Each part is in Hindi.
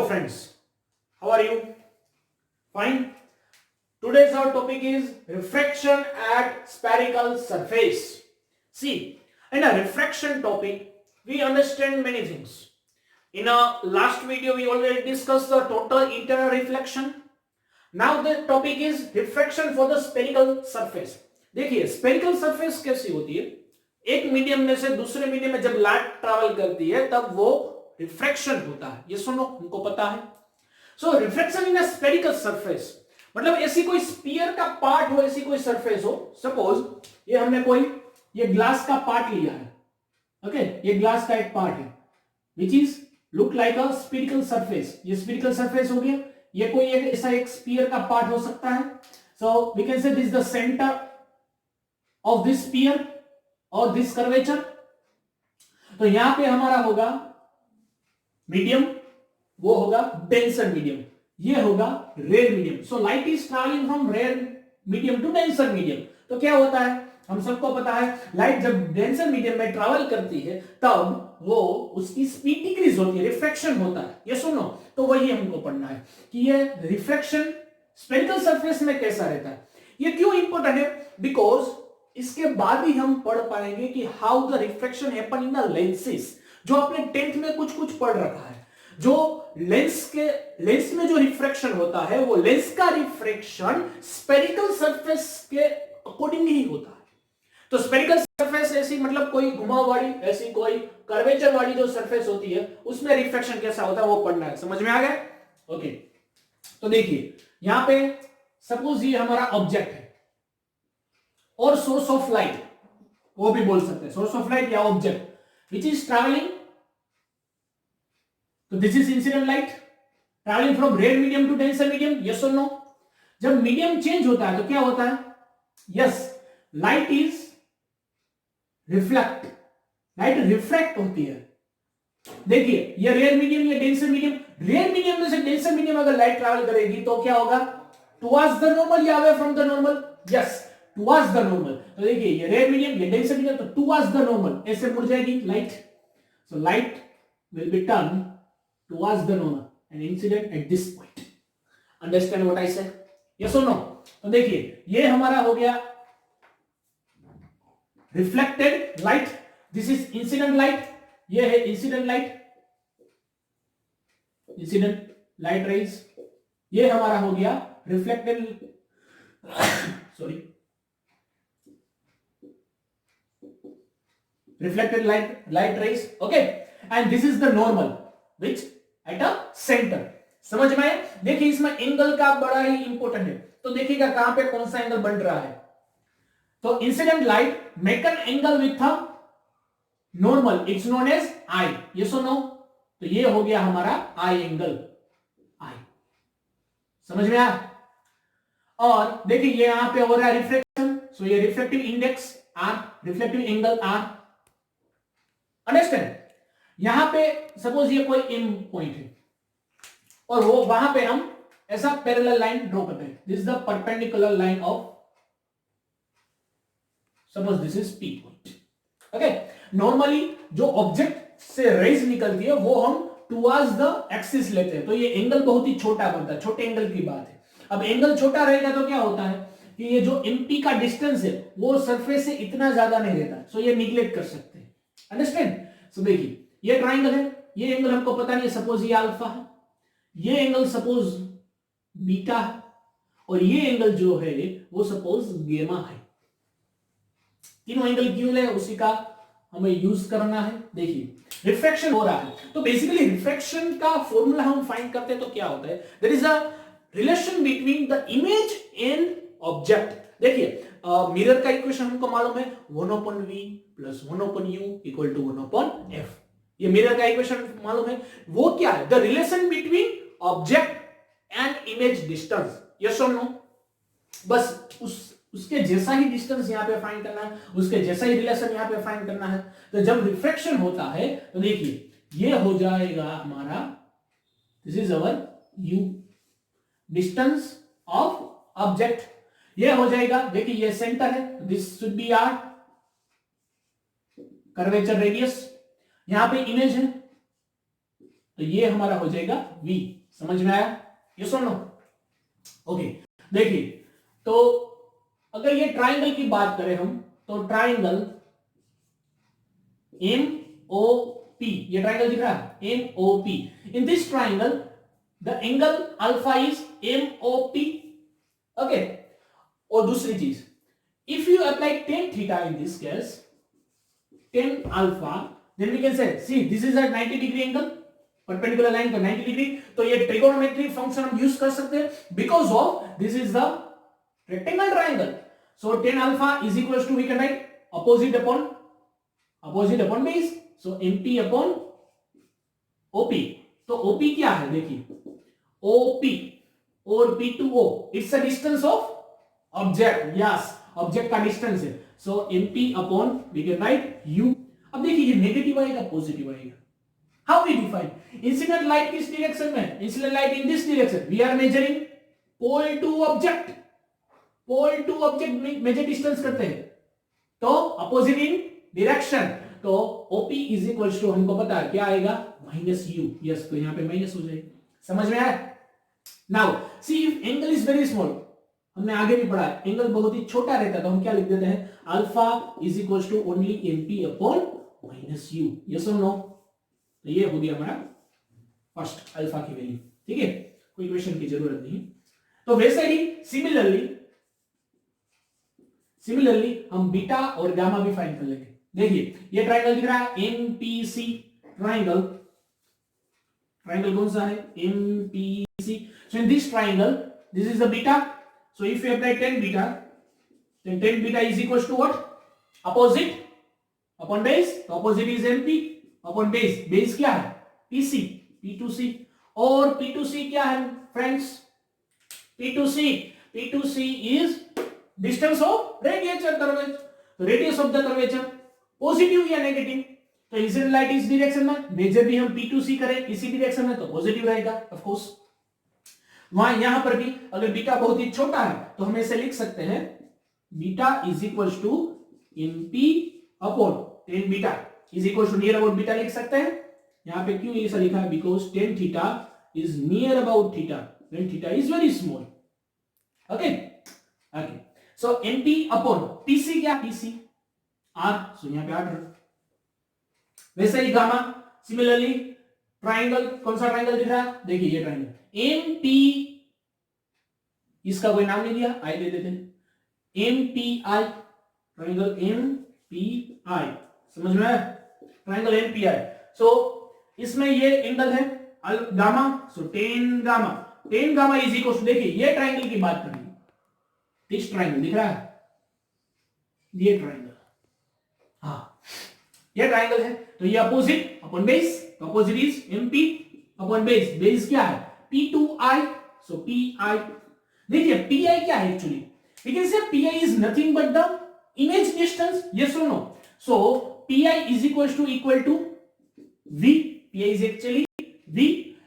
Hello friends, how are you? Fine. Today's our topic is refraction at spherical surface. See, in a refraction topic, we understand many things. In our last video, we already discussed the total internal reflection. Now the topic is refraction for the spherical surface. देखिए spherical surface कैसी होती है? एक मीडियम में से दूसरे मीडियम में जब लाइट ट्रैवल करती है तब वो रिफ्रैक्शन होता है. ये सुनो, हमको पता है. So refraction in a spherical surface मतलब ऐसी कोई स्फीयर का पार्ट हो, ऐसी कोई सरफेस हो. सपोज ये हमने कोई ये ग्लास का पार्ट लिया है. ओके, ये ग्लास का एक पार्ट है which is look like a spherical surface. ये स्फेरिकल सरफेस हो गया. ये कोई ऐसा एक स्फीयर का पार्ट हो सकता है. So we can say this the centre of this sphere और दिस कर्वेचर. तो यहां पे हमारा होगा मीडियम, वो होगा डेंसर मीडियम, ये होगा rare medium. So light is travelling from rare medium to denser medium. तो क्या होता है, हम सबको पता है लाइट जब डेंसर मीडियम में ट्रैवल करती है तब वो उसकी स्पीड डिक्रीज होती है, रिफ्रैक्शन होता है. ये सुनो, तो वही हमको पढ़ना है कि ये रिफ्रैक्शन स्फेरिकल सरफेस में कैसा रहता है. ये क्यों इंपॉर्टेंट है, बिकॉज इसके बाद ही हम पढ़ पाएंगे कि how the refraction happen in the lenses. जो आपने 10th में कुछ कुछ पढ़ रखा है, जो लेंस में जो रिफ्रैक्शन होता है वो लेंस का रिफ्रैक्शन स्फेरिकल सरफेस के अकॉर्डिंग ही होता है. तो स्फेरिकल सरफेस ऐसी मतलब कोई घुमाव वाली, ऐसी कोई कर्वेचर वाली जो सरफेस होती है उसमें रिफ्रैक्शन कैसा होता है वो पढ़ना है. समझ में आ गया? ओके, तो देखिए यहां पे सपोज ये हमारा ऑब्जेक्ट है और सोर्स ऑफ लाइट, वो भी बोल सकते हैं सोर्स ऑफ लाइट या ऑब्जेक्ट विच इज ट्रैवलिंग. तो this is incident light travelling from rare medium to denser medium. Yes और नो? जब मीडियम चेंज होता है तो क्या होता है? Yes, light is reflect, light refract होती है. देखिए ये रेयर मीडियम, ये डेंसर मीडियम. रेयर मीडियम में से डेंसर मीडियम अगर लाइट ट्रैवल करेगी तो क्या होगा? टुवर्ड्स द नॉर्मल या away from the normal? Yes, towards the normal. तो देखिए ये रेयर मीडियम, ये डेंसर मीडियम, तो टुवर्ड्स द नॉर्मल ऐसे मुड़ जाएगी light. So light will be turn towards the normal and incident at this point. Understand what I said? Yes or no? तो देखिए ये हमारा हो गया reflected light. This is incident light, ये है incident light, incident light rays. ये हमारा हो गया reflected sorry reflected light rays. Okay, and this is the normal which at a centre. समझ में आया? देखिए इसमें एंगल का बड़ा ही इंपॉर्टेंट है. तो देखिएगा कहां पे कौन सा एंगल बन रहा है. तो incident light make an angle with a normal, it's known as I. ये सुनो, तो ये हो गया हमारा आई एंगल, आई. समझ में आया? और देखिए ये यहां पे हो रहा है रिफ्लेक्शन, सो ये reflective index R, reflective angle R. Understand? यहां पे सपोज ये कोई एम पॉइंट है और वो वहां पे हम ऐसा पैरेलल लाइन ड्रॉ करते हैं. This is the perpendicular line of, suppose this is P point. Okay, normally जो ऑब्जेक्ट से रेज निकलती है वो हम टुवर्ड्स द एक्सिस लेते हैं, तो ये एंगल बहुत ही छोटा बनता है. छोटे एंगल की बात है. अब एंगल छोटा रहेगा तो क्या होता है कि ये जो एमपी का डिस्टेंस है वो सरफेस से इतना ज्यादा नहीं रहता, सो ये निग्लेक्ट कर सकते हैं. अंडरस्टैंड? सो देखिए ये ट्राइंगल है, ये एंगल हमको पता नहीं है, सपोज ये अल्फा है, ये एंगल सपोज बीटा है, और ये एंगल जो है वो सपोज गेमा है. तीनों एंगल क्यों है उसी का हमें यूज करना है. देखिए रिफ्रैक्शन हो रहा है, तो बेसिकली रिफ्रैक्शन का फॉर्मूला हम फाइंड करते हैं तो क्या होता है, there is a relation between the image and object. देखिए मिरर का इक्वेशन हमको मालूम है 1/v plus 1/u equal to 1/f. ये मिरर का इक्वेशन मालूम है. वो क्या है? The relation between object and image distance. Yes और नो? बस उसके जैसा ही डिस्टेंस यहां पे फाइंड करना है, उसके जैसा ही रिलेशन यहां पे फाइंड करना है. तो जब रिफ्रैक्शन होता है तो देखिए ये हो जाएगा हमारा, this is our u, distance of object. ये हो जाएगा, देखिए ये सेंटर है, this should be R curvature radius. यहां पे इमेज है तो ये हमारा हो जाएगा V। समझ में आया? ये सुन लो। ओके, देखिए, तो अगर ये ट्राइंगल की बात करें हम, तो ट्राइंगल MOP, ये ट्राइंगल दिख रहा है MOP। In this triangle the angle alpha is MOP। Okay, और दूसरी चीज, if you apply tan theta in this case, tan alpha, then we can say see this is at 90 degree angle, perpendicular line पर 90 डिग्री, तो ये ट्रिगोनोमेट्री फंक्शन हम यूज कर सकते हैं because of this is the rectangle triangle. So tan alpha is equal to we can write opposite upon base, so MP upon OP। तो OP क्या है देखिए, OP और P2O it's a distance of object, yes object का डिस्टेंस है, so MP upon we can write U। अब देखिए ये नेगेटिव आएगा पॉजिटिव आएगा, how we define incident light किस डायरेक्शन में, incident light in this direction, we are measuring pole to object, pole to object measure distance करते हैं, तो अपोजिट इन डायरेक्शन, तो OP इज इक्वल टू हमको पता है क्या आएगा -U, यस, तो यहां पे माइनस हो जाएगा। समझ में आया? Now see if angle is very small, हमने आगे भी पढ़ा है एंगल बहुत ही छोटा रहता है तो हम क्या लिख देते हैं, alpha is equal to only MP upon -U, yes और नो। तो ये हो गया हमारा फर्स्ट अल्फा की वैल्यू, ठीक है, कोई क्वेश्चन की जरूरत नहीं। तो वैसे ही सिमिलरली हम बीटा और गामा भी फाइंड कर लेंगे। देखिए ये ट्राइंगल दिख रहा है MPC ट्राइंगल, ट्राइंगल कौन सा है MPC। So in this triangle this is the beta, so if you apply tan beta, then tan beta is equal to what, opposite upon base, तो opposite is MP upon base, base क्या है PC, P2C, और P2C क्या है friends, P2C is distance of रेडिएचर कर्वेचर, तो radius of the curvature positive या नेगेटिव, तो इंसिडेंट लाइट इस डायरेक्शन में, मेजर भी हम P2C करें इसी डायरेक्शन में तो पॉजिटिव रहेगा ऑफ कोर्स। वहां यहां पर भी अगर बीटा बहुत ही छोटा है तो हम ऐसे लिख सकते हैं beta is equal to MP upon tan beta is equal to near about beta लिख सकते हैं। यहां पे क्यों ऐसा लिखा है, because tan theta is near about theta when theta is very small. Okay, so MP upon PC क्या, PC R, सो यहां पे R। वैसे ही गामा, सिमिलरली ट्राइंगल, कौन सा ट्राइंगल दिख रहा है देखिए ये ट्राइंगल MP, इसका कोई नाम नहीं दिया, आई दे देते हैं MPI, ट्राइंगल MPI, समझ में आया, ट्राइंगल MPI। सो इसमें ये एंगल है gamma, so tan gamma is equal to, देखिए ये ट्राइंगल की बात करेंगे, दिस ट्राइंगल दिख रहा है, ये ट्राइंगल, हाँ ये ट्राइंगल है, तो ये अपोजिट अपॉन बेस, तो opposite is MP upon base, base क्या है P2I, सो PI। देखिए PI क्या है actually, we can say PI is nothing but the image distance, yes और no. So PI is equal to V, PI is actually V,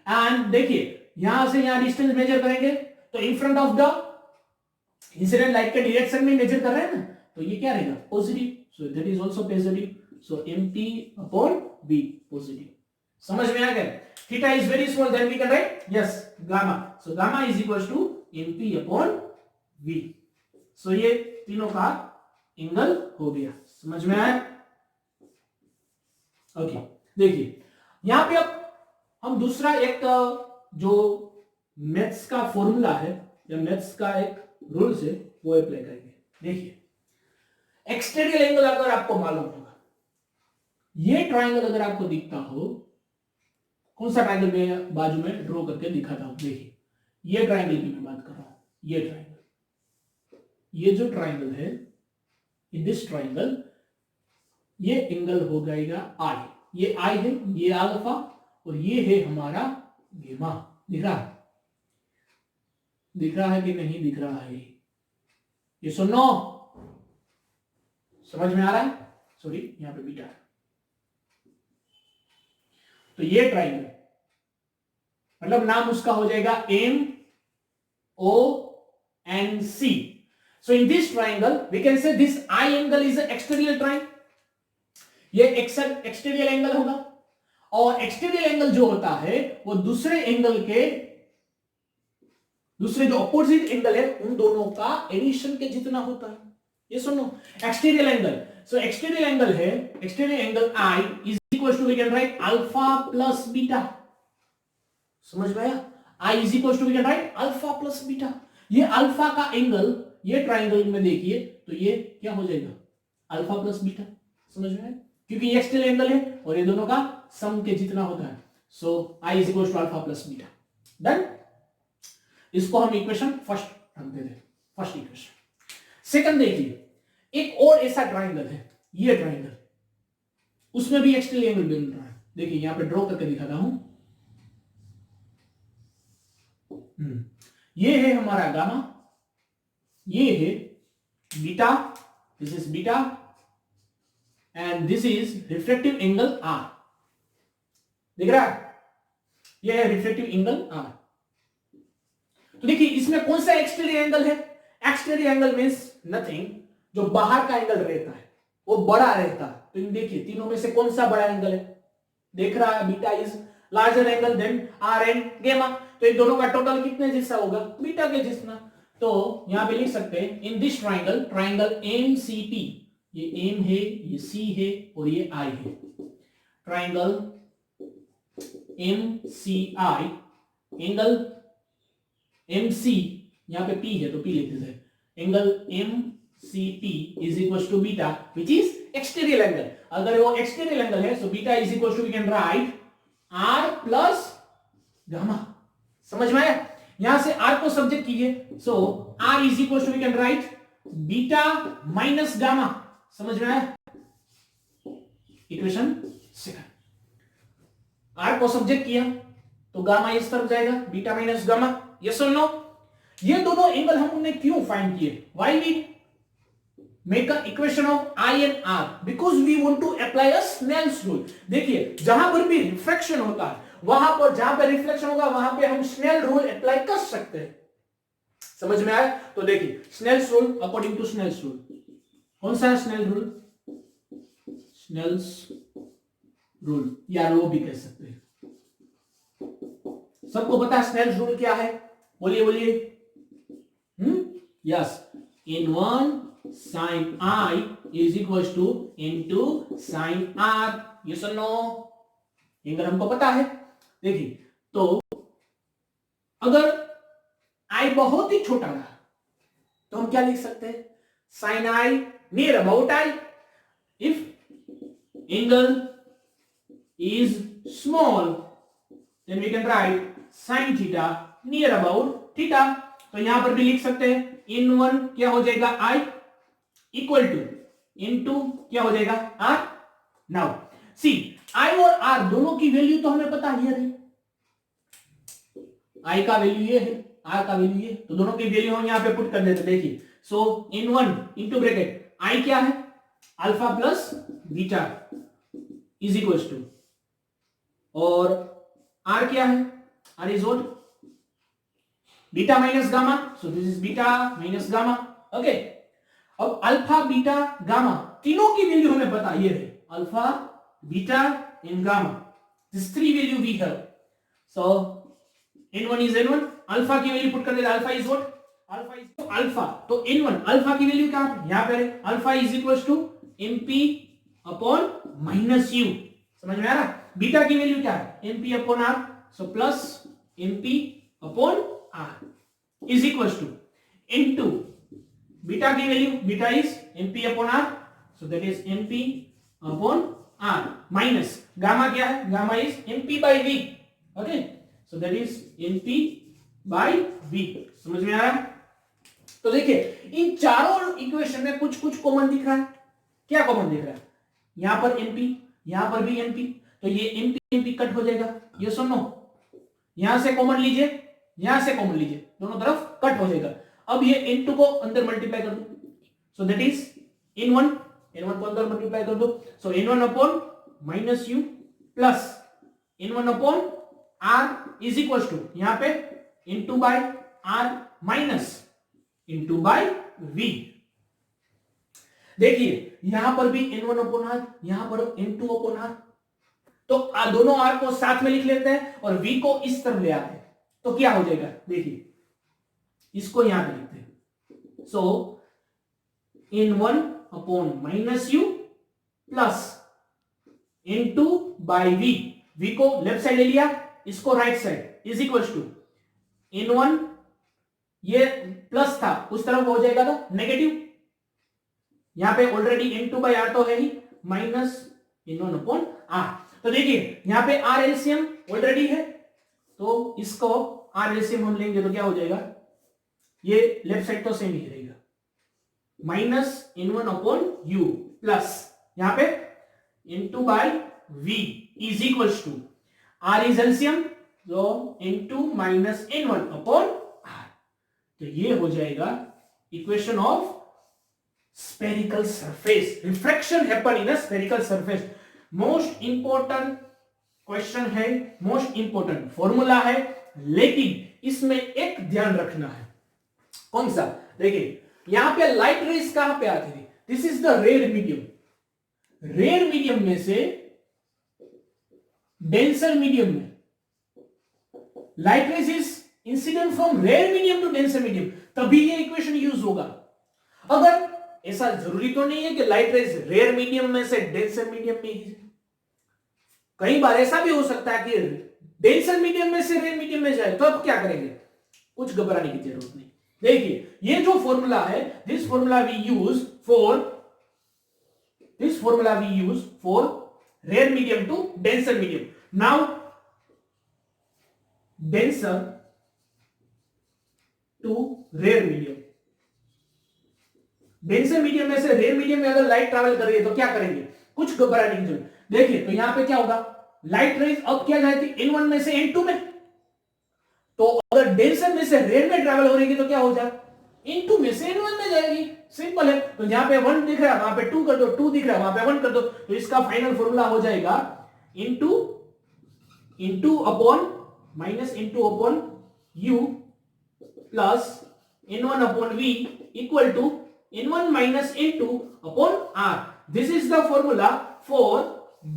and देखिए यहां से यहां डिस्टेंस मेजर करेंगे तो in front of the incident light के डायरेक्शन में मेजर कर रहे हैं ना, तो ये क्या रहेगा positive, so that is also positive, so MP upon V positive. समझ में आ गया? Theta is very small, then we can write yes gamma, so gamma is equal to MP upon V। So ये तीनों का एंगल हो गया, समझ में आया? ओके, देखिए यहां पे अब हम दूसरा एक जो मैथ्स का फॉर्मूला है या मैथ्स का एक रूल्स है वो अप्लाई करेंगे। देखिए एक्सटेरियर एंगल अगर आपको मालूम होगा, ये ट्राइंगल अगर आपको दिखता हो, कौन सा ट्राइंगल में बाजू में ड्रॉ करके दिखाता हूं, देखिए ये ट्राइंगल की मैं बात कर रहा हूं, ये ट्राइंगल, ये जो ट्राइंगल है, इन दिस ट्राइंगल ये एंगल हो जाएगा I, ये I है, ये अल्फा, और ये है हमारा गामा। दिख रहा है, दिख रहा है कि नहीं दिख रहा है, ये सुनो, समझ में आ रहा है? सॉरी यहां पे बीटा, तो ये ट्राइंगल मतलब नाम उसका हो जाएगा MONC। So in this triangle we can say this I angle is an exterior triangle, ये एक्सटीरियर एंगल होगा, और एक्सटीरियर एंगल जो होता है वो दूसरे एंगल के, दूसरे जो अपोजिट एंगल है उन दोनों का एडिशन के जितना होता है। ये सुनो, exterior angle, so exterior angle है, exterior angle I is equal to, we can write alpha plus beta. समझ में आया? I is equal to, we can write alpha plus beta. ये अल्फा का एंगल, ये ट्राइंगल में देखिए तो ये क्या हो जाएगा, अल्फा प्लस बीटा। समझ में आया? क्योंकि ये एक्सटीरियर एंगल है और ये दोनों का सम के जितना होता है। So I is equal to alpha plus beta. Done. इसको हम इक्वेशन फर्स्ट रखते थे, फर्स्ट इक्वेशन। सेकंड देखिए, एक और ऐसा ट्राइंगल है, ये ट्राइंगल, उसमें भी एक्सटीरियर एंगल बन रहा है। देखिए यहां पे ड्रॉ करके दिखाता हूं। ये है हमारा गामा, ये है beta, this is beta, and this is reflective angle R। दिख रहा है? ये है रिफ्लेक्टिव एंगल R। तो देखिए इसमें कौन सा एक्सटीरियर एंगल है? एक्सटीरियर एंगल मींस नथिंग, जो बाहर का एंगल रहता है वो बड़ा रहता है। तो इन देखिए तीनों में से कौन सा बड़ा एंगल है? देख रहा है, beta is larger angle than R and gamma. तो इन दोनों का टोटल कितने जैसा होगा? बीटा के जितना। तो यहां पे लिख सकते हैं इन दिस ट्राइंगल, ट्राइंगल MCP, ये M है, ये C है और ये I है। ट्राइंगल MCI, एंगल MC, यहां पे P है तो P लिख देते हैं। Angle MCP is equal to beta which is exterior angle. अगर वो एक्सटीरियर एंगल है so beta is equal to, we can write R plus gamma. समझ में आया? यहां से R को सब्जेक्ट कीजिए, so R is equal to, we can write beta minus gamma. समझ में आया? इक्वेशन सेकंड, R को सब्जेक्ट किया तो गामा इस तरफ जाएगा, बीटा माइनस गामा। यस और नो? ये दोनों एंगल हमने क्यों फाइंड किए? Why we make a equation of I and R? Because we want to apply a Snell's rule. देखिए जहां पर भी रिफ्रैक्शन होता है, वहां पर जहां पर रिफ्लेक्शन होगा वहां पे हम स्नेल रूल अप्लाई कर सकते हैं। समझ में आया? तो देखिए Snell's rule, according to Snell's rule, कौन सा है स्नेल रूल? स्नेल्स रूल या लो भी कह सकते हैं। सबको पता है स्नेल्स रूल क्या है? बोलिए बोलिए। Yes, N1 sin I is equals to N2 sin R। Yes और नो? एंगल हमको पता है। देखिए तो अगर I बहुत ही छोटा रहा तो हम क्या लिख सकते हैं? sin I near about I। if angle is small then we can write sin theta near about theta। तो यहां पर भी लिख सकते हैं N1 क्या हो जाएगा I इक्वल टू N2 क्या हो जाएगा R। नाउ सी I और R दोनों की वैल्यू तो हमें पता ही है, I का वैल्यू ये है, R का वैल्यू ये, तो दोनों की वैल्यू हम यहां पे पुट कर देते। देखिए सो N1 इंटू ब्रैकेट I क्या है? Alpha plus beta is equal to, और R क्या है? R is what? Beta minus gamma, so this is beta minus gamma. Okay, अब अल्फा बीटा गामा तीनों की वैल्यू हमें पता ये है, alpha beta and gamma, this three value we have. So n1 is n1, alpha की वैल्यू पुट कर देते, alpha is what? Alpha is alpha, तो n1 अल्फा की वैल्यू क्या है? यहां पर है alpha is equal to mp upon minus u। समझ में आ रहा? बीटा की वैल्यू क्या है? mp upon r, so plus mp upon r is equal to into beta की value, beta is mp upon r, so that is mp upon r minus gamma क्या है? Gamma is mp by v। Okay, so that is mp by v। समझ में आ रहा है? तो देखिए इन चारों इक्वेशन में कुछ कुछ कॉमन दिख रहा है। क्या कॉमन दिख रहा है? यहां पर mp, यहां पर भी mp, तो ये mp mp कट हो जाएगा। ये सुनो, यहां से कॉमन लीजिए, यहां से कॉमन लीजिए, दोनों तरफ कट हो जाएगा। अब ये n2 को अंदर मल्टीप्लाई कर दो, सो दैट इज n1, n1 को अंदर मल्टीप्लाई कर दो, so n1 upon minus u plus n1 upon r is equal to यहां पे n2 by r minus n2 by v। देखिए यहां पर भी n1 अपॉन r, यहां पर n2 अपॉन r, तो दोनों आर को साथ में लिख लेते हैं और v को इस तरफ ले आते हैं, तो क्या हो जाएगा, देखिए इसको यहां पे लिखते हैं। So n one upon minus u plus n two by v, v को लेफ्ट साइड ले लिया, इसको right side is equal to n one, ये प्लस था उस तरफ हो जाएगा तो नेगेटिव, यहां पे already n two by R तो है ही, minus n one upon R. तो देखिए यहां पे आर एलसीएम ऑलरेडी है, तो इसको आर एलसीएम हम लेंगे तो क्या हो जाएगा, ये लेफ्ट साइड तो सेम ही रहेगा, minus n one upon you plus यहां पे n two by v is equal to R is LCM, तो n two minus n one upon R. तो ये हो जाएगा equation of spherical surface. Refraction happen in a spherical surface. Most important question है, मोस्ट इंपोर्टेंट फॉर्मूला है, लेकिन इसमें एक ध्यान रखना है। कौन सा, देखिए यहां पे लाइट रेज कहां पे आती थी, this is the rare medium, rare medium में से डेंसर मीडियम में light rays is incident from rare medium to denser medium, तभी ये इक्वेशन यूज होगा। अगर ऐसा जरूरी तो नहीं है कि लाइट रेज रेयर मीडियम में से डेंसर मीडियम में ही, कई बार ऐसा भी हो सकता है कि डेंसर मीडियम में से रेयर मीडियम में जाए, तो अब क्या करेंगे, कुछ घबराने की जरूरत नहीं। देखिए ये जो फॉर्मूला है, this formula we use for rare medium to denser medium. Now denser to rare medium, denser medium में से रेयर मीडियम में अगर लाइट ट्रैवल कर रही है तो क्या करेंगे, कुछ घबराने की जरूरत। देखिए तो यहां पे क्या होगा, लाइट रेज अब क्या जाती N1 में से N2 में, तो अगर डेंसर में से रेयर में ट्रैवल हो रही है तो क्या हो जाएगा, N2 में से N1 में जाएगी, सिंपल है। तो जहां पे 1 दिख रहा है वहां पे 2 कर दो, 2 दिख रहा है वहां पे 1 कर दो, तो इसका फाइनल फॉर्मूला हो जाएगा into upon minus into upon you plus N1 upon V equal to N1 minus N2 upon R. This is the formula for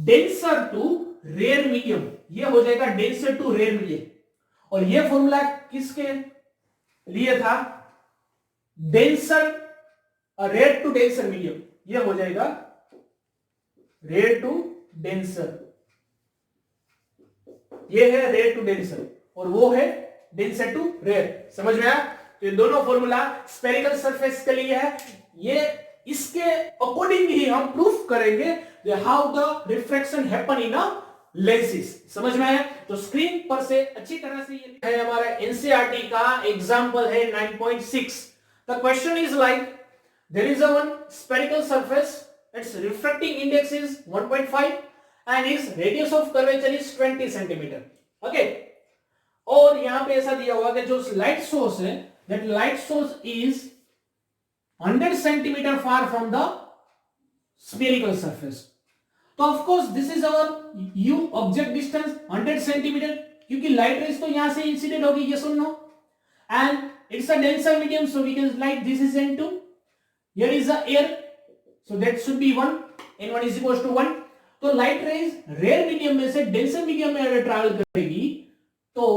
denser to rare medium. ये हो जाएगा denser to rare medium. और ये फॉर्मूला किसके लिए था, denser rare to denser medium, ये हो जाएगा rare to denser, ये है rare to denser और वो है denser to rare। समझ में आया, तो ये दोनों फॉर्मूला स्फेरिकल सरफेस के लिए है, ये इसके अकॉर्डिंग ही हम प्रूफ करेंगे how the refraction happen in a lenses. समझ में आया, तो स्क्रीन पर से अच्छी तरह से ये है हमारा एनसीईआरटी का एग्जांपल है 9.6। The question is like there is a one spherical surface, it's refracting index is 1.5 and is radius of curvature is 20 centimetre. Okay, और यहां पे ऐसा दिया हुआ कि जो लाइट सोर्स है, that light source is 100 centimeter far from the spherical surface. तो of course this is our u object distance 100 centimeter, क्योंकि light rays तो यहां से इंसिडेंट होगी, yes or no, and it's a denser medium, so we can write this is N2, here is the air, so that should be 1, N1 is equals to 1। तो light rays rare medium में से denser medium में अगर ट्रैवल करेगी तो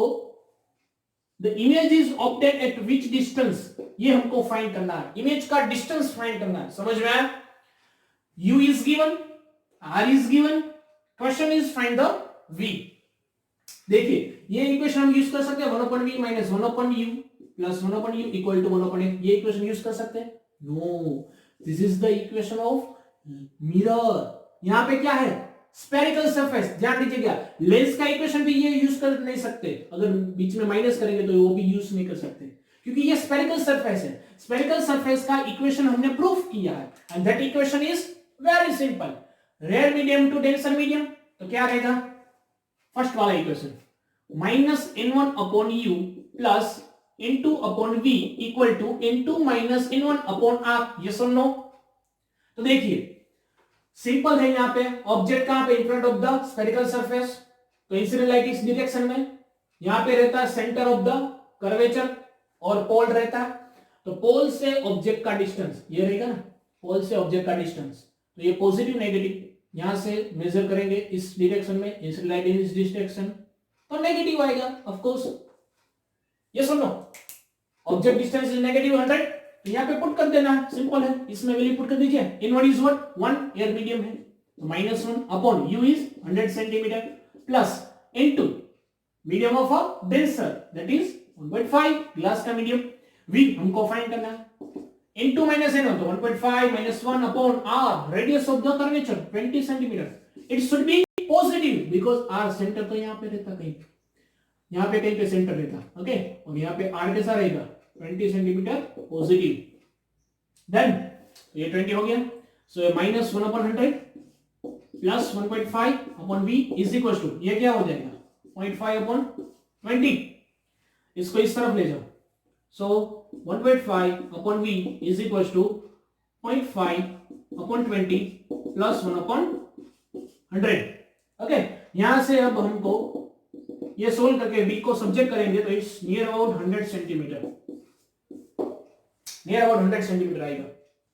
The image is obtained at which distance, ये हमको फाइंड करना है, इमेज का डिस्टेंस फाइंड करना है। समझ में आया, u is given, r is given, question is find the v। देखिए ये इक्वेशन हम यूज कर सकते हैं 1/v minus 1/u plus 1/u equal to 1/a, ये इक्वेशन यूज कर सकते हैं, no, this is the equation of mirror. यहां पे क्या है, स्फेरिकल सरफेस, ध्यान दीजिएगा, लेंस का इक्वेशन भी ये यूज कर नहीं सकते, अगर बीच में माइनस करेंगे तो वो भी यूज नहीं कर सकते, क्योंकि ये स्फेरिकल सरफेस है। स्फेरिकल सरफेस का इक्वेशन हमने प्रूफ किया है and that equation is very simple, rare medium to denser medium, तो क्या रहेगा, फर्स्ट वाला equation minus n1 upon u plus n2 upon v equal to n2 minus n1 upon r, yes और नो। तो देखिए सिंपल है, यहां पे ऑब्जेक्ट कहां पे, in front of the spherical surface, तो इंसिडेंट लाइट इस डायरेक्शन में, यहां पे रहता है सेंटर ऑफ द कर्वेचर और पोल रहता है, तो पोल से ऑब्जेक्ट का डिस्टेंस ये रहेगा ना, पोल से ऑब्जेक्ट का डिस्टेंस, तो ये पॉजिटिव नेगेटिव, यहां से मेजर करेंगे इस डायरेक्शन में, इस लाइन इस डायरेक्शन, तो नेगेटिव आएगा ऑफ कोर्स। यस और no? Object distance is negative 100, तो यहां पे पुट कर देना है, सिंपल है, इसमें वैल्यू पुट कर दीजिए। इन1 इज व्हाट 1 एयर मीडियम है, तो -1 upon u is 100 centimetre plus into medium of a denser that is 1.5 glass का मीडियम, v हमको फाइंड करना है, into minus n तो 1.5 minus 1 upon r radius of the curvature 20 centimeter. It should be positive because r center तो यहाँ पे रहता, कहीं यहाँ पे कहीं पे सेंटर रहता, ओके, और यहाँ पे r कैसा रहेगा 20 सेंटीमीटर पॉजिटिव। देन ये 20 हो गया, so minus 1 upon 100 plus 1.5 upon v is equal to, ये क्या हो जाएगा 0.5 अपॉन 20, इसको इस तरफ ले जाओ, so 1.5 upon v is equals to 0.5 upon 20 plus 1 upon 100. Okay, यहां से अब हमको ये सोल्व करके v को सब्जेक्ट करेंगे तो it's near about 100 centimetre, near about 100 centimetre आएगा,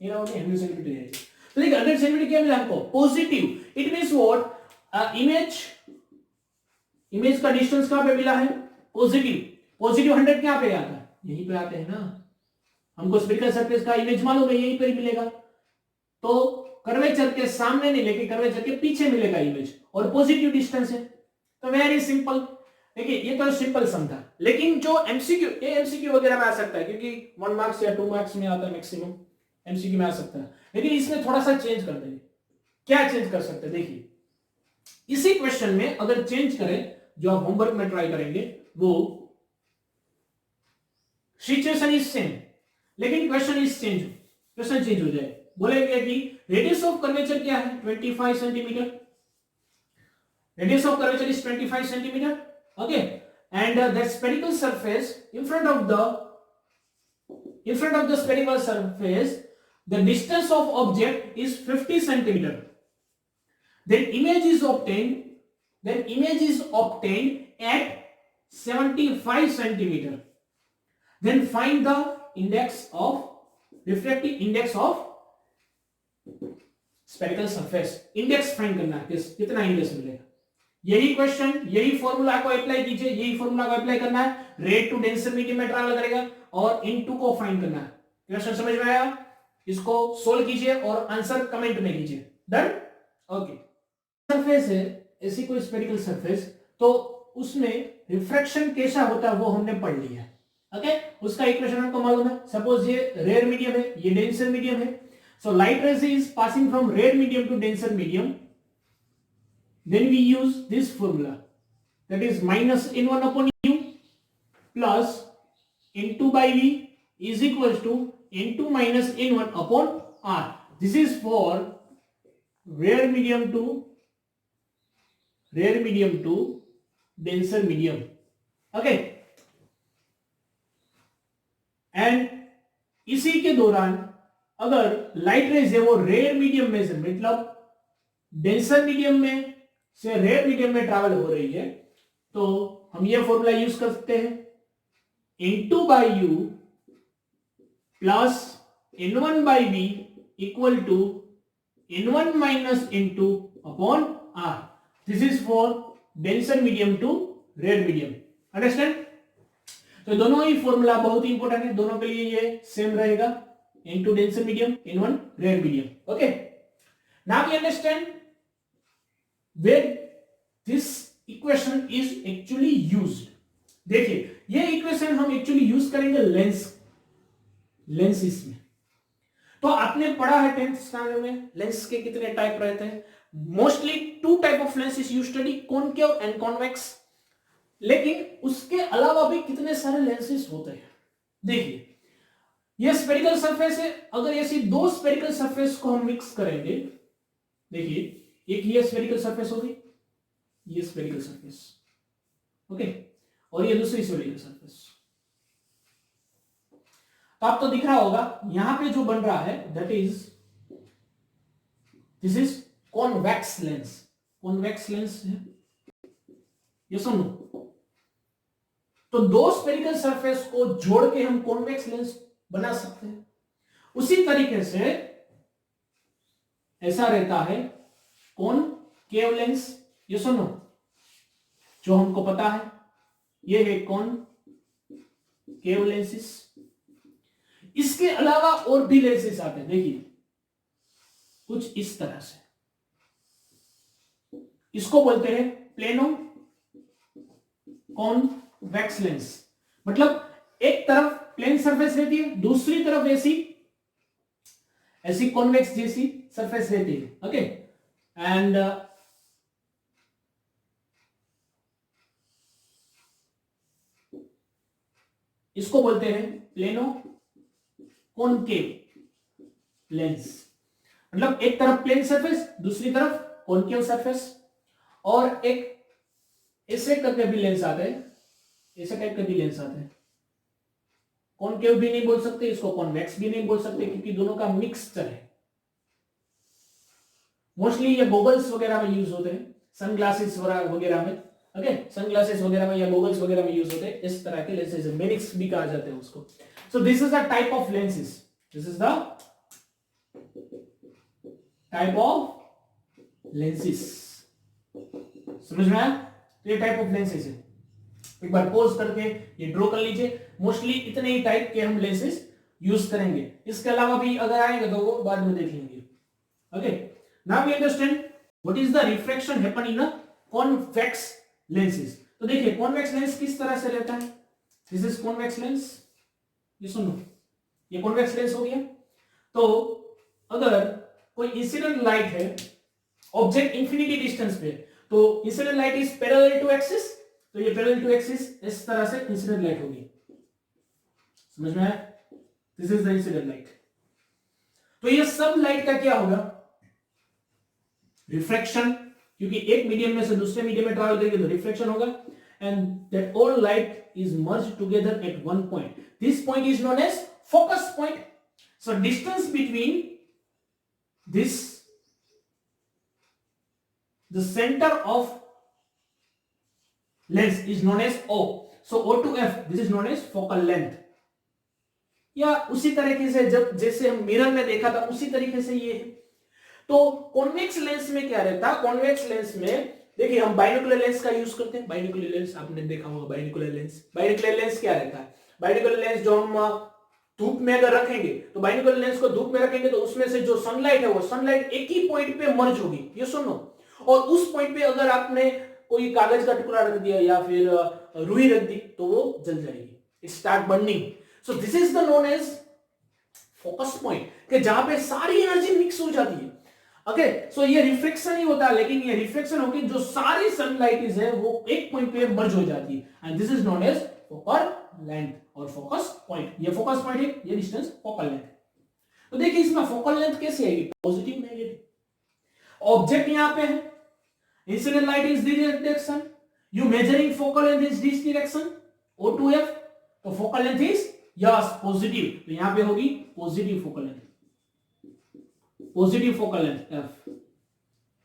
नियर अबाउट 100 सेंटीमीटर आएगा। तो देखिए 100 सेंटीमीटर क्या मिला हमको positive, it means what image का डिस्टेंस कहां पे मिला है पॉजिटिव, पॉजिटिव 100 क्या पे आता है यहीं पे आते हैं ना, हमको स्फेरिकल सरफेस का इमेज मालूम है यहीं पर ही मिलेगा, तो कर्वेचर के सामने नहीं लेके कर्वेचर के पीछे मिलेगा इमेज, और पॉजिटिव डिस्टेंस है, तो वेरी सिंपल। देखिए ये तो सिंपल सम था, लेकिन जो एमसीक्यू, ये एमसीक्यू वगैरह में आ सकता है क्योंकि 1 मार्क्स या 2 मार्क्स में आता है मैक्सिमम, एमसीक्यू में आ सकता है, लेकिन इसमें थोड़ा सा चेंज कर देंगे। क्या चेंज कर सकते हैं, देखिए इसी क्वेश्चन में अगर चेंज करें, जो आप होमवर्क में ट्राई करेंगे, वो सिचुएशन इज सेम लेकिन question is change, question change हो जाए, बोलेंगे कि रेडियस ऑफ कर्वेचर क्या है 25 centimetre, radius of curvature is 25 centimetre, okay, and that spherical surface in front of the spherical surface the distance of object is 50 centimeter, then image is obtained at 75 centimeter. Then find the index of refractive index of spherical surface. Index find करना है, कितना इंडेक्स मिलेगा, यही क्वेश्चन, यही फॉर्मूला को अप्लाई कीजिए, यही फॉर्मूला को अप्लाई करना है, रेट टू डेंसर मीडियम में ट्रैवल करेगा और इनटू को फाइंड करना है। क्वेश्चन समझ में आया, इसको सोल्व कीजिए और आंसर कमेंट में कीजिए, डन, ओके। सरफेस है ऐसी कोई स्फेरिकल सरफेस, तो उसमें रिफ्रैक्शन कैसा होता है वो हमने पढ़ लिया है, ओके, उसका इक्वेशन हमको मालूम है। सपोज ये रेयर मीडियम है, ये डेंसर मीडियम है, so light rays is passing from rare medium to denser medium, then we use this formula that is minus n1 upon u plus n2 by v is equals to n2 minus n1 upon r. This is for rare medium to denser medium, okay, and इसी के दौरान अगर लाइट रेज है वो रेयर मीडियम में से, मतलब डेंसर मीडियम में से रेयर मीडियम में ट्रैवल हो रही है, तो हम ये फॉर्मूला यूज कर सकते हैं, n2 by u plus n1 by v equal to n1 minus n2 upon r. This is for denser medium to rare medium, understand? तो दोनों ही फॉर्मूला बहुत ही इंपॉर्टेंट है, दोनों के लिए ये सेम रहेगा, n2 denser medium, n1 rare medium, okay. Now we understand where this equation is actually used. देखिए ये इक्वेशन हम एक्चुअली यूज करेंगे लेंसेस में। तो आपने पढ़ा है 10th स्टैंडर्ड में लेंस के कितने टाइप रहते हैं, mostly 2 type of lenses you study, concave and convex, लेकिन उसके अलावा भी कितने सारे लेंसेस होते हैं। देखिए ये स्फेरिकल सरफेस है, अगर ऐसी 2 स्फेरिकल सरफेस को हम मिक्स करेंगे, देखिए एक ये स्फेरिकल सरफेस होगी, ये स्फेरिकल सरफेस, ओके, और ये दूसरी स्फेरिकल सरफेस, तो आपको दिख रहा होगा यहां पे जो बन रहा है that is this is convex lens, convex lens है, ये सुनो। तो 2 स्फेरिकल सरफेस को जोड़ के हम कॉन्वेक्स लेंस बना सकते हैं। उसी तरीके से ऐसा रहता है कॉनकेव लेंस, ये सुनो जो हमको पता है ये है कॉनकेव लेंसेस। इसके अलावा और भी लेंसेस आते हैं, देखिए कुछ इस तरह से, इसको बोलते हैं प्लेनो कॉन्वेक्स लेंस। मतलब एक तरफ प्लेन सरफेस रहती है, दूसरी तरफ ऐसी कॉन्वेक्स जैसी सरफेस रहती है। ओके, एंड इसको बोलते हैं प्लेनो कॉनकेव लेंस। मतलब एक तरफ प्लेन सरफेस, दूसरी तरफ कॉनकेव सरफेस। और एक ऐसे करके भी लेंस आते हैं, ऐसे टाइप के भी लेंस आते हैं। कॉनकेव भी नहीं बोल सकते इसको, कॉन्वेक्स भी नहीं बोल सकते, क्योंकि दोनों का मिक्सचर है। मोस्टली ये गॉगल्स वगैरह में यूज होते हैं, सनग्लासेस वगैरह में। ओके, सनग्लासेस वगैरह में या गॉगल्स वगैरह में यूज होते हैं इस तरह के लेंसेज, मेरिक्स भी कहा जाता है उसको। सो this is the type of lenses, this is the type of lenses. समझ में आया? तो ये टाइप ऑफ लेंसेज है। एक बार पॉज करके ये ड्रॉ कर लीजिए। मोस्टली इतने ही टाइप के हम लेंसेज यूज करेंगे, इसके अलावा भी अगर आएंगे तो वो बाद में देख लेंगे। Okay, now we understand what is the refraction happen in a convex lenses. तो देखिए कॉन्वेक्स लेंस किस तरह से रहता है। दिस इज कॉन्वेक्स लेंस, ये सुनो, ये कॉन्वेक्स लेंस हो गया। तो अगर कोई इंसिडेंट लाइट है, ऑब्जेक्ट इंफिनिटी डिस्टेंस पे, तो incident light is parallel to axis, तो ये पैरेलल टू एक्सिस इस तरह से इंसिडेंट लाइट होगी। समझ में आया? This is the incident light. तो ये सब लाइट का क्या होगा? रिफ्रैक्शन, क्योंकि एक मीडियम में से दूसरे मीडियम में ट्रैवल करेगी तो रिफ्रैक्शन होगा। And that all light is merge together at one point. This point is known as focus point. So distance between this the center of lens is known as O. So O to F, this is known as focal length. या उसी तरीके से जब जैसे हम मिरर में देखा था उसी तरीके से ये है। तो कॉन्वेक्स लेंस में क्या रहता है? कॉन्वेक्स लेंस में देखिए हम बाइनोकुलर लेंस का यूज करते हैं। बाइनोकुलर लेंस आपने देखा होगा, बाइनोकुलर लेंस। बाइनोकुलर लेंस क्या रहता है? बाइनोकुलर लेंस जो हम धूप में अगर रखेंगे तो बाइनोकुलर लेंस को धूप में रखेंगे तो उसमें से जो सनलाइट है वो सनलाइट एक ही पॉइंट पे मर्ज होगी, ये सुनो। और उस पॉइंट पे अगर आपने कोई कागज का टुकड़ा रख दिया या फिर रुई रख दी तो वो जल जाएगी, it start burning. So this is the known as focus point, कि जहां पे सारी एनर्जी मिक्स हो जाती है। ओके, सो ये रिफ्लेक्शन ही होता है, लेकिन ये रिफ्लेक्शन होगी जो सारी सनलाइट है वो एक पॉइंट पे मर्ज हो जाती है। And this is known as focal length और फोकस पॉइंट। ये फोकस पॉइंट है, ये डिस्टेंस फोकल लेंथ। तो देखिए इसमें फोकल लेंथ कैसे आएगी? Positive negative. ऑब्जेक्ट यहां पे है, incident light is this direction, you measuring focal length is this direction O to F, तो focal length is yes positive, तो यहां पे होगी positive focal length, positive focal length F।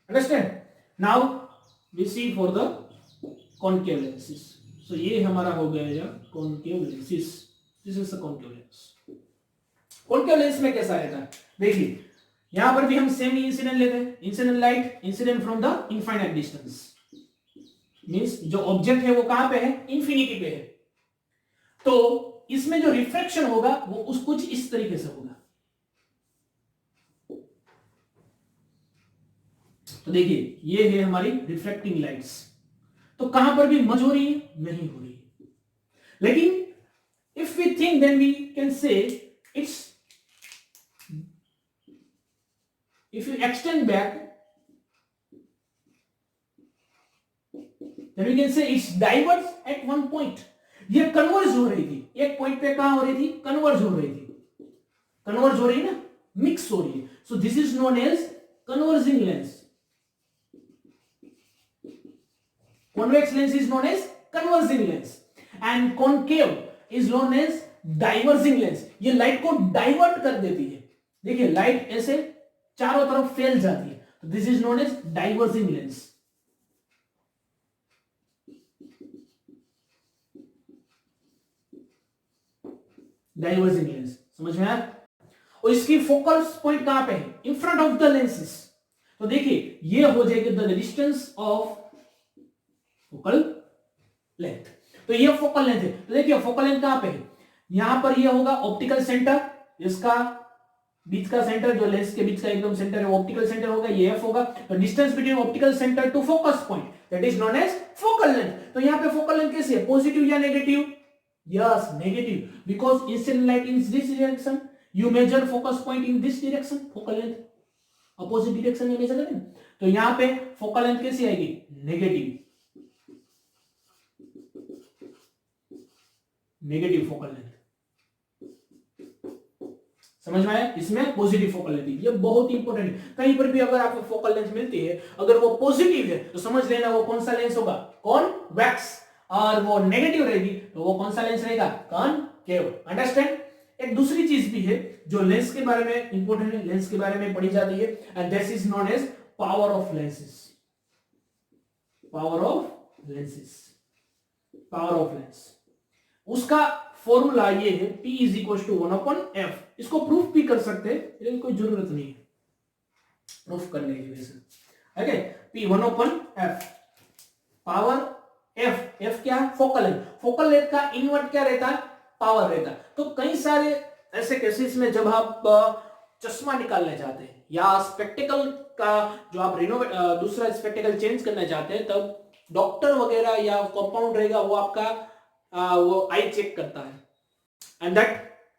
Understand? Now we see for the concave lenses. So ये हमारा हो गया concave lenses, this is the concave lens. Concave lens में कैसा रहता है? देखिए यहां पर भी हम सेम इंसिडेंट लेते हैं, incident light, incident from the infinite distance, means जो ऑब्जेक्ट है वो कहां पे है? इंफिनिटी पे है। तो इसमें जो रिफ्रैक्शन होगा वो उस कुछ इस तरीके से होगा। तो देखिए ये है हमारी रिफ्रैक्टिंग लाइट्स। तो कहां पर भी मर्ज हो रही है? नहीं हो रही है। लेकिन if we think then we can say it's, if you extend back then we can say it's diverges at one point. ये कन्वर्ज हो रही थी, एक पॉइंट पे कहां हो रही थी? कन्वर्ज हो रही थी। कन्वर्ज हो रही है ना, मिक्स हो रही है। So this is known as converging lens. Convex lens is known as converging lens and concave is known as diverging lens. ये लाइट को डाइवर्ट कर देती है। देखिए लाइट ऐसे चारों तरफ फैल जाती है, तो this is known as diverging lens. Diverging lens, समझ में आया? और इसकी फोकल पॉइंट कहां पे है? इन फ्रंट ऑफ द लेंसेस। तो देखिए ये हो जाएगी the distance of focal length. तो ये फोकल लेंथ है। तो देखिए फोकल लेंथ कहां पे है, यहां पर ये होगा ऑप्टिकल सेंटर, इसका बीच का सेंटर जो लेंस के बीच का एकदम सेंटर है वो ऑप्टिकल सेंटर होगा, ये एफ होगा। तो distance between optical centre to focus point that is known as focal length. तो यहां पे फोकल लेंथ कैसी है, पॉजिटिव या negative? Yes negative, because incident light in this direction, you measure focus point in this direction, focal length opposite direction में मेजर करें। तो यहां पे फोकल लेंथ कैसी आएगी, नेगेटिव, नेगेटिव फोकल लेंथ। समझ में आया, इसमें पॉजिटिव फोकल लेंथ, ये बहुत इंपॉर्टेंट है। कहीं पर भी अगर आपको फोकल लेंथ मिलती है अगर वो पॉजिटिव है तो समझ लेना वो कौन सा लेंस होगा, कॉन्वेक्स, और वो नेगेटिव रहेगी तो वो कौन सा लेंस रहेगा, कॉनकेव। अंडरस्टैंड। एक दूसरी चीज भी है जो लेंस के बारे में इंपॉर्टेंट है, लेंस के बारे में पढ़ी जाती है, and this is known as power of lenses. Power of lenses, power of lens, उसका फॉर्मूला ये है P is equal to 1/f। इसको प्रूफ भी कर सकते हैं लेकिन कोई जरूरत नहीं है प्रूफ करने की वजह से। Okay, P 1/f, power F, F क्या है, फोकल लेंथ। फोकल लेंथ का इनवर्ट क्या रहता है, पावर रहता है। तो कई सारे ऐसे केसेस में जब आप चश्मा निकालने जाते हैं या स्पेक्टिकल का जो आप दूसरा स्पेक्टिकल चेंज करना चाहते हैं, तब डॉक्टर वगैरह या कंपाउंड रहेगा वो आपका वो आई चेक करता है, and that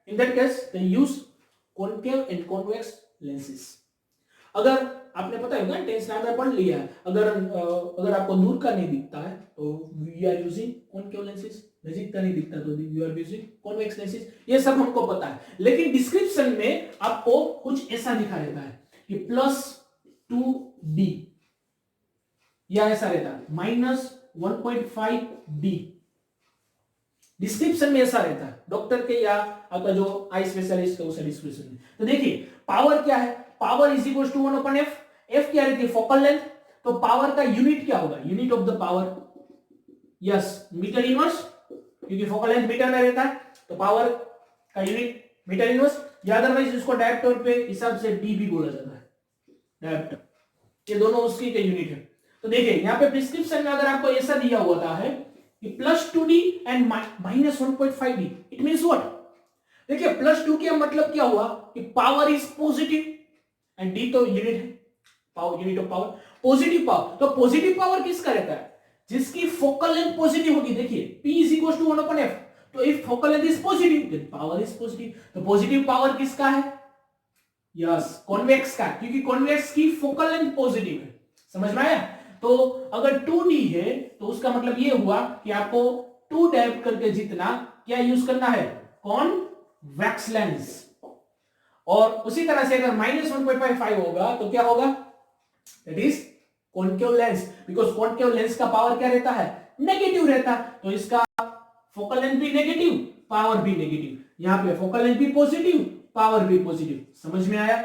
in that case they use concave and convex lenses. अगर आपने पता है ना, 10th स्टैंडर्ड में पढ़ लिया है, अगर आपको दूर का नहीं दिखता है तो we are using concave lenses, नजीक का नहीं दिखता तो we are using convex lenses, ये सब हमको पता है। लेकिन डिस्क्रिप्शन में आपको कुछ ऐसा लिखा रहता है कि +2D या ऐसा रहता है -1.5D, डिस्क्रिप्शन में ऐसा रहता है डॉक्टर के या आपका जो आई स्पेशलिस्ट का उसे डिस्क्रिप्शन में। तो देखिए पावर क्या है, power is equal to 1/f। f क्या रहती है, फोकल लेंथ। तो पावर का यूनिट क्या होगा, unit of the power, yes metre inverse, क्योंकि फोकल लेंथ मीटर में रहता है तो पावर का यूनिट मीटर इनवर्स, या अदरवाइज इसको डायरेक्टर पे हिसाब से डी भी बोला जाता है, डायरेक्टर। ये दोनों उसकी के यूनिट है। तो देखिए यहाँ पे प्रिस्क्रिप्शन में अगर आपको ऐसा दिया होता है कि +2D and -1.5D, it means what, देखिए +2 का मतलब क्या हुआ कि power is positive and D तो यूनिट है, power unit of power, positive power. तो पॉजिटिव पावर किसका रहता है, जिसकी फोकल लेंथ पॉजिटिव होगी। देखिए P is equal to 1/f, तो if focal length is positive then power is positive. तो पॉजिटिव पावर किसका है, यस कॉन्वेक्स का, क्योंकि कॉन्वेक्स की फोकल लेंथ पॉजिटिव है। समझ में आया। तो अगर 2D है तो उसका मतलब ये हुआ कि आपको 2 डायोप्टर करके जितना क्या यूज करना है, कॉन्वेक्स लेंस। और उसी तरह से अगर -1.5 होगा तो क्या होगा, that is concave lens, because concave lens का पावर क्या रहता है, नेगेटिव रहता है। तो इसका फोकल लेंथ भी नेगेटिव, पावर भी नेगेटिव। यहां पे फोकल लेंथ भी पॉजिटिव, पावर भी पॉजिटिव। समझ में आया।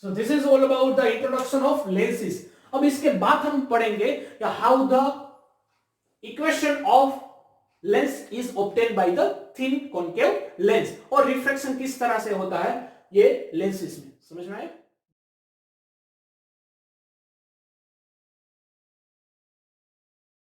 सो this is all about the introduction of lenses. अब इसके बाद हम पढ़ेंगे how the equation of lens is obtain by the thin concave lens, और रिफ्रैक्शन किस तरह से होता है ये लेंसेज में। समझ में आया।